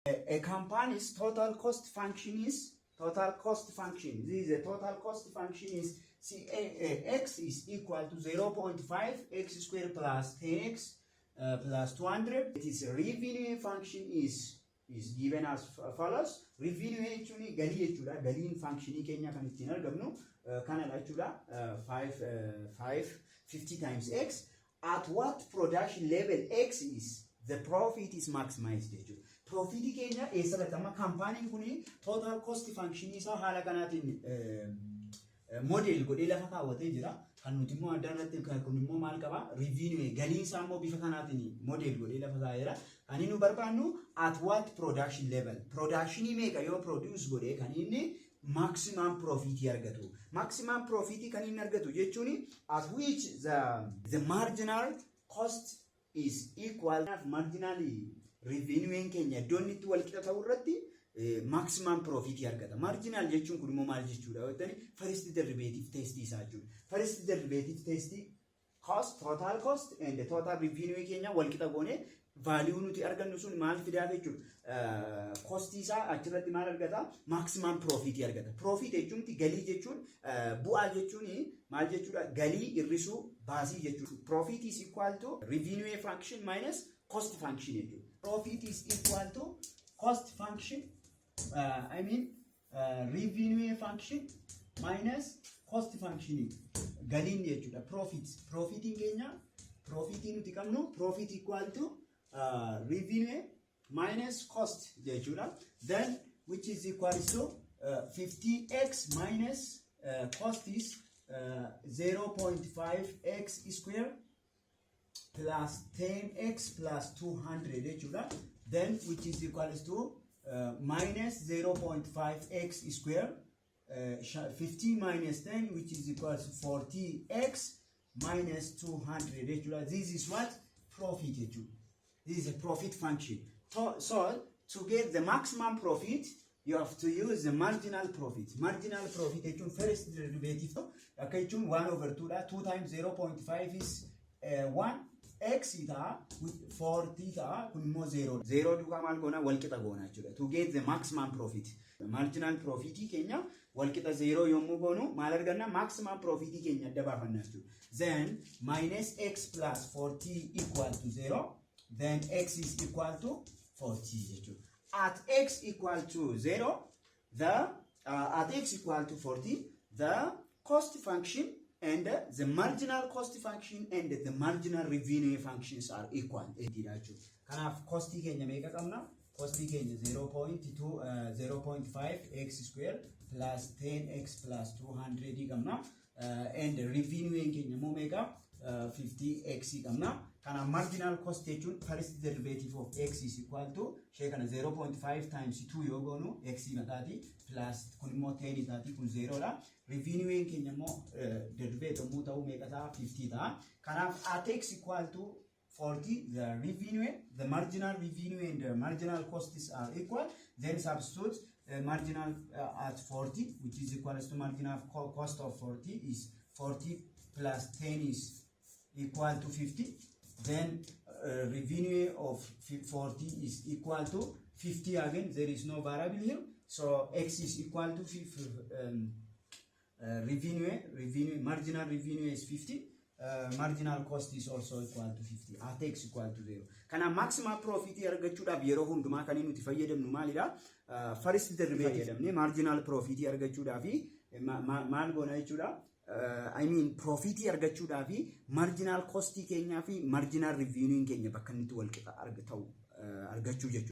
A company's total cost function is total cost function. This is a total cost function is x is equal to 0.5 x squared plus 10x plus 200. It is a revenue function is given as follows. Revenue actually gali jechuudha. Galiin function keenya kan ittiin argamnu kanadha jechuudha. 50 times x. At what production level x is, the profit is maximized jechuudha. Profit keenya eessatti company kuni total cost function isa haala kanaatiin model godhee lafa kaawwatee jira. Kan nuti immoo addarratti kun immoo maal qaba? Revenue galiin isaa immoo bifa kanaatiin model godhee lafa kaa'eera. Kan inni nu barbaannu at what production level. Production meeqa yoo produce godhee kan inni maximum profit argatu. Maximum profit kan inni argatu jechuun at which the marginal cost is equal to marginally revenue keenya iddoon itti wal qixa ta'u irratti maximum profit argata. Marginal jechuun kun immoo maal jechuudha? Wattani first derivative test isaa jechuudha. First derivative test cost, total cost and the total revenue keenya wal qixa goone value nuti argannu sun maal fidaa jechuudha? Cost isaa achirratti maal argata? Maximum profit argata. Profit jechuun galii jechuun bu'aa jechuun maal jechuudha? Galii irrisuu baasii jechuudha. Profit is equal to revenue function minus cost function jechuudha. Profit is equal to cost function, revenue function minus cost function. Galiin jechuudha. Profitiin keenya profitiin nuti qabnu profit equal to revenue minus cost jechuudha. Then which is equal to 50x minus cost is 0.5x squared plus 10x plus 200 jechuudha. Then which is equal to minus 0.5x squared 50 minus 10 which is equal to 40x minus 200 jechuudha. This is what? Profit jechuudha. This is a profit function. So to get the maximum profit, you have to use the marginal profit. Marginal profit jechuun first derivative akka jechuun 1 over 2 dha. 2 times 0.5 is 1 x ita with 40 ta kun immoo 0 duukaa maal goona wal qixa goona jechuudha. To get the maximum profit, marginal profit keenya wal qixa 0 yommuu goonu maal arganna? Maximum profit keenya adda baafanna jechuudha. Then minus x plus 40 equal to 0. Then x is equal to 40. At x equal to 0, at x equal to 40, the cost function and the marginal cost function and the marginal revenue functions are equal. Kanaf cost keenya meeqa qabna? Cost keenya 0.5 x squared plus 10x plus 200 qabna. And revenue keenya immoo meeqa? 50x qabna. Kana marginal cost jechuun first derivative of x is equal to shee kana 0.5 times 2 yoo goonu x mataati plus kun immoo 10 taati kun 0 dha. Revenue keenya immoo derivative immoo ta'u meeqa ta'a? 50 ta'a. Kanaaf at x equal to 40 the revenue, the marginal revenue and the marginal costs are equal. Then substitute marginal at 40 which is equal to marginal cost of 40 is 40 plus 10 is equal to 50. Then revenue of 40 is equal to 50 again. There is no variable here. So x is equal to revenue, marginal revenue is 50. Marginal cost is also equal to 50. At x equal to 0. Kana maximum profit argachuudhaaf yeroo hundumaa kan nuti fayyadamnu maalidha? First derivative marginal profit argachuudhaaf maal goona jechuudha? Profit argachuudhaaf marginal cost keenyaa fi marginal revenue keenya bakka inni wal qixa argachuu jechuudha.